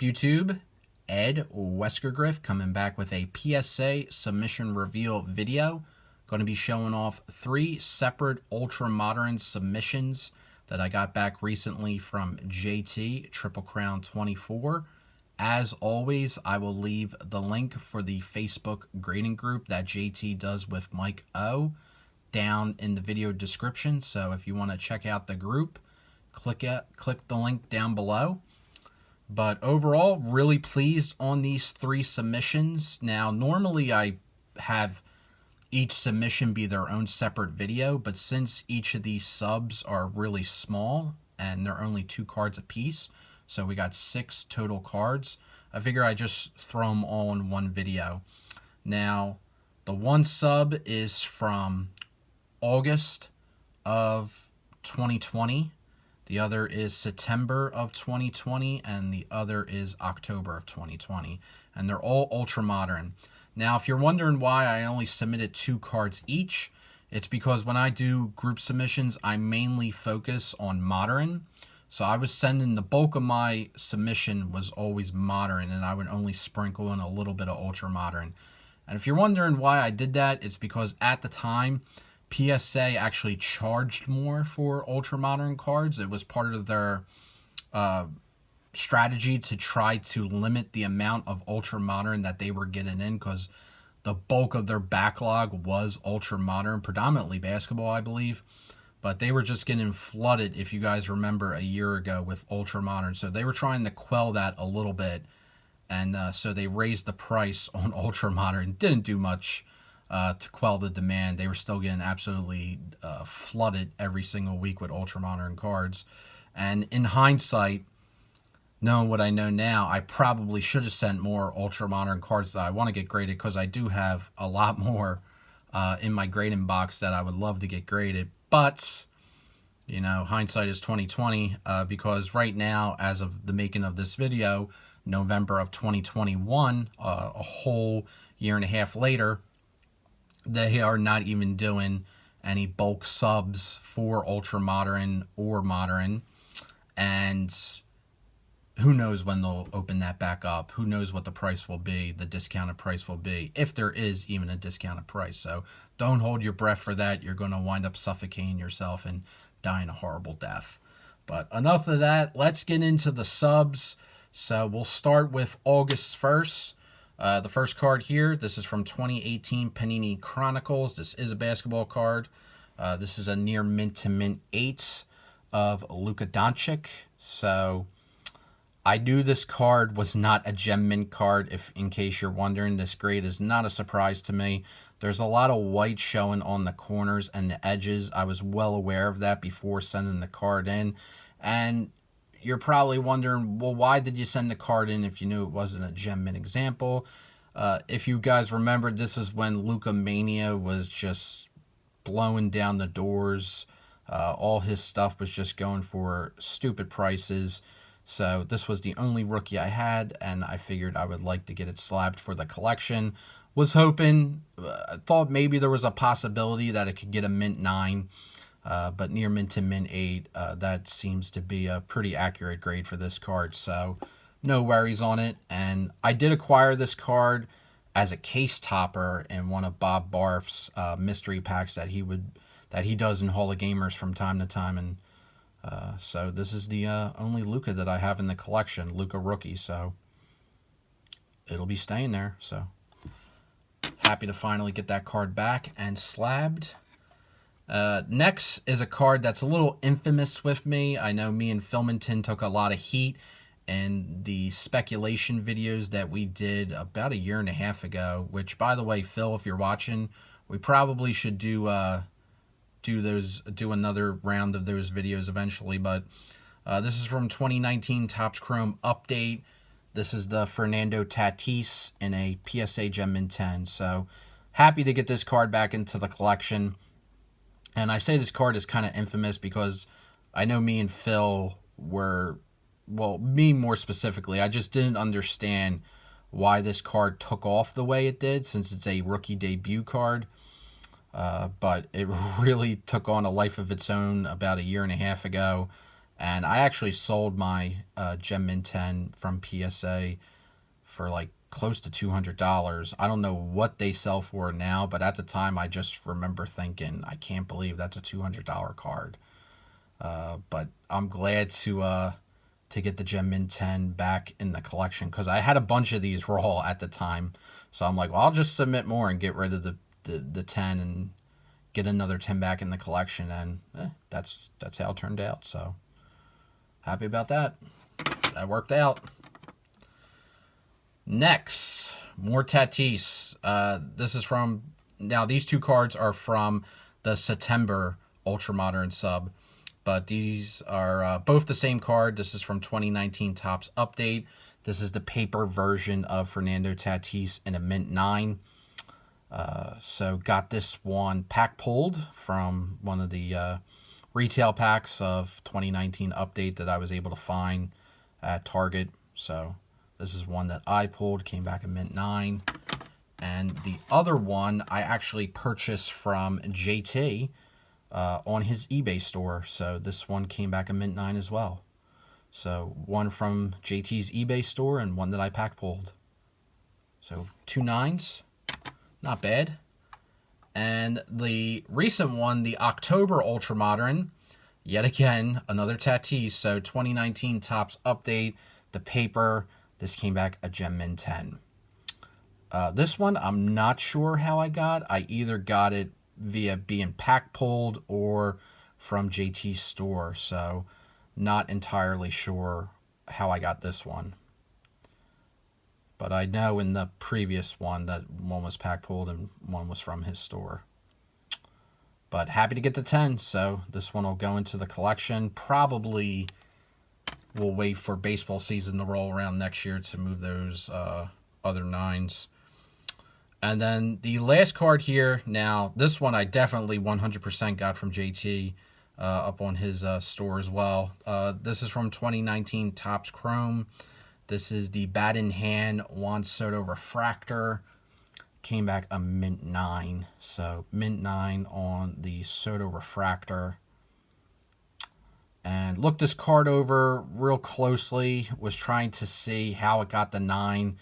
up, YouTube? Ed WeskerGriff coming back with a PSA submission reveal video. Going to be showing off 3 separate ultra-modern submissions that I got back recently from JT, Triple Crown 24. As always, I will leave the link for the Facebook grading group that JT does with Mike O down in the video description. So if you want to check out the group, click the link down below. But overall, really pleased on these 3 submissions. Now, normally I have each submission be their own separate video, but since each of these subs are really small and they're only 2 cards a piece, so we got 6 total cards, I figure I just throw them all in one video. Now, the one sub is from August of 2020. The other is September of 2020, and the other is October of 2020. And they're all ultra modern. Now, if you're wondering why I only submitted 2 cards each, it's because when I do group submissions, I mainly focus on modern. So I was sending the bulk of my submission was always modern, and I would only sprinkle in a little bit of ultra modern. And if you're wondering why I did that, it's because at the time, PSA actually charged more for ultra modern cards. It was part of their strategy to try to limit the amount of ultra modern that they were getting in, because the bulk of their backlog was ultra modern, predominantly basketball, I believe. But they were just getting flooded, if you guys remember, a year ago with ultra modern. So they were trying to quell that a little bit, and so they raised the price on ultra modern. Didn't do much to quell the demand. They were still getting absolutely flooded every single week with ultra modern cards. And in hindsight, knowing what I know now, I probably should have sent more ultra modern cards that I want to get graded, because I do have a lot more in my grading box that I would love to get graded. But you know, hindsight is 2020, because right now, as of the making of this video, November of 2021, a whole year and a half later, they are not even doing any bulk subs for ultra modern or modern, and who knows when they'll open that back up. Who knows what the price will be, the discounted price will be, if there is even a discounted price. So don't hold your breath for that. You're going to wind up suffocating yourself and dying a horrible death. But enough of that. Let's get into the subs. So we'll start with August 1st. The first card here, this is from 2018 Panini Chronicles. This is a basketball card. This is a near mint to mint 8 of Luka Doncic. So I knew this card was not a gem mint card. If in case you're wondering, this grade is not a surprise to me. There's a lot of white showing on the corners and the edges. I was well aware of that before sending the card in. And you're probably wondering, well, why did you send the card in if you knew it wasn't a gem mint example? If you guys remember, this is when Luka Mania was just blowing down the doors. All his stuff was just going for stupid prices. So this was the only rookie I had, and I figured I would like to get it slabbed for the collection. Was hoping, thought maybe there was a possibility that it could get a mint 9. But near mint to mint 8, that seems to be a pretty accurate grade for this card, so no worries on it. And I did acquire this card as a case topper in one of Bob Barf's mystery packs that he does in Hall of Gamers from time to time. And so this is the only Luka that I have in the collection, Luka rookie, so it'll be staying there. So happy to finally get that card back and slabbed. Next is a card that's a little infamous with me. I know me and Filmington took a lot of heat in the speculation videos that we did about a year and a half ago, which, by the way, Phil, if you're watching, we probably should do another round of those videos eventually. But this is from 2019 Topps Chrome Update. This is the Fernando Tatis in a PSA Gem Mint 10. So happy to get this card back into the collection. And I say this card is kind of infamous because I know me and Phil were, well, me more specifically, I just didn't understand why this card took off the way it did, since it's a rookie debut card. But it really took on a life of its own about a year and a half ago. And I actually sold my Gem Mint 10 from PSA for like close to $200. I don't know what they sell for now, but at the time I just remember thinking, I can't believe that's a $200 card. But I'm glad to get the Gem Mint 10 back in the collection, because I had a bunch of these raw at the time. So I'm like, well, I'll just submit more and get rid of the 10 and get another 10 back in the collection. And that's how it turned out. So happy about that. That worked out. Next, more Tatis. This is from, now these two cards are from the September Ultra Modern sub, but these are both the same card. This is from 2019 Topps Update. This is the paper version of Fernando Tatis in a Mint 9. So got this one pack pulled from one of the retail packs of 2019 Update that I was able to find at Target. So this is one that I pulled, came back in Mint 9. And the other one I actually purchased from JT on his eBay store. So this one came back in Mint 9 as well. So one from JT's eBay store and one that I pack pulled. So 2 9s, not bad. And the recent one, the October Ultra Modern, yet again, another Tatis. So 2019 Topps Update, the paper. This came back a Gem Mint 10. This one, I'm not sure how I got. I either got it via being pack pulled or from JT's store. So not entirely sure how I got this one. But I know in the previous one that one was pack pulled and one was from his store. But happy to get the 10. So this one will go into the collection. Probably we'll wait for baseball season to roll around next year to move those other 9s. And then the last card here. Now, this one I definitely 100% got from JT up on his store as well. This is from 2019 Topps Chrome. This is the Bat in Hand Juan Soto Refractor. Came back a Mint 9. So Mint 9 on the Soto Refractor. And looked this card over real closely. Was trying to see how it got the 9.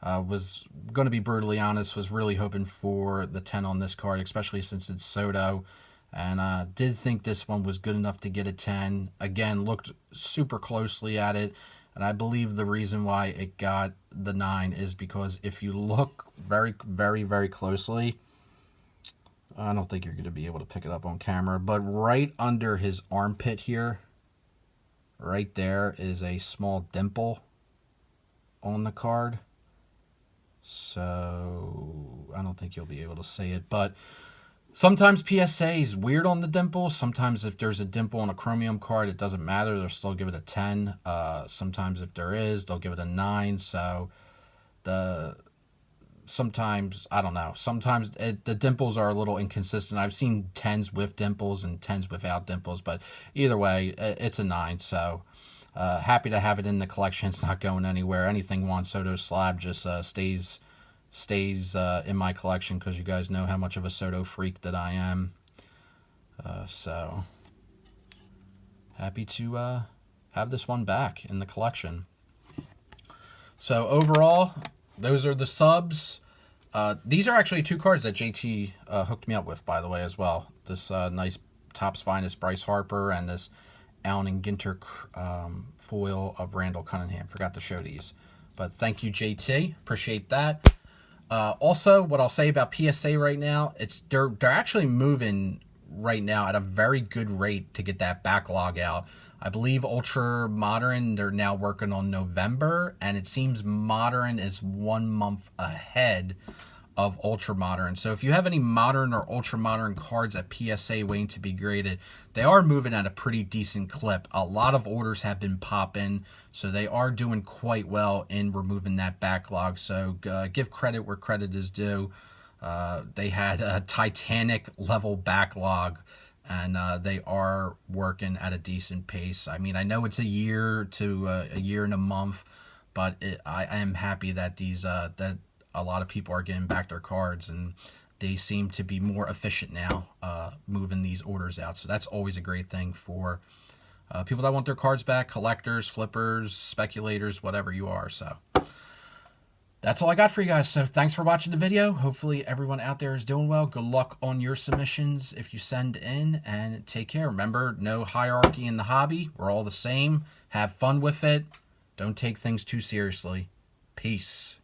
Was going to be brutally honest, was really hoping for the 10 on this card, especially since it's Soto. And did think this one was good enough to get a 10. Again, looked super closely at it. And I believe the reason why it got the 9 is because if you look very, very, very closely, I don't think you're going to be able to pick it up on camera, but right under his armpit here, right there is a small dimple on the card. So I don't think you'll be able to see it, but sometimes PSA is weird on the dimples. Sometimes if there's a dimple on a chromium card, it doesn't matter. They'll still give it a 10. Sometimes if there is, they'll give it a 9. So sometimes, I don't know. Sometimes the dimples are a little inconsistent. I've seen 10s with dimples and 10s without dimples, but either way, it's a 9. So happy to have it in the collection. It's not going anywhere. Anything Juan Soto slab just stays in my collection, because you guys know how much of a Soto freak that I am. So happy to have this one back in the collection. So overall, those are the subs. These are actually 2 cards that JT hooked me up with, by the way, as well. This nice Topps Finest Bryce Harper and this Allen and Ginter foil of Randall Cunningham. Forgot to show these. But thank you, JT. Appreciate that. Also, what I'll say about PSA right now, they're actually moving right now at a very good rate to get that backlog out. I believe Ultra Modern, they're now working on November, and it seems Modern is 1 month ahead of Ultra Modern. So if you have any Modern or Ultra Modern cards at PSA waiting to be graded, they are moving at a pretty decent clip. A lot of orders have been popping, so they are doing quite well in removing that backlog. So give credit where credit is due. They had a Titanic level backlog, and they are working at a decent pace. I mean, I know it's a year to a year and a month, but I am happy that that a lot of people are getting back their cards, and they seem to be more efficient now moving these orders out. So that's always a great thing for People that want their cards back, collectors, flippers, speculators, whatever you are. So that's all I got for you guys. So thanks for watching the video. Hopefully everyone out there is doing well. Good luck on your submissions if you send in, and take care. Remember, no hierarchy in the hobby. We're all the same. Have fun with it. Don't take things too seriously. Peace.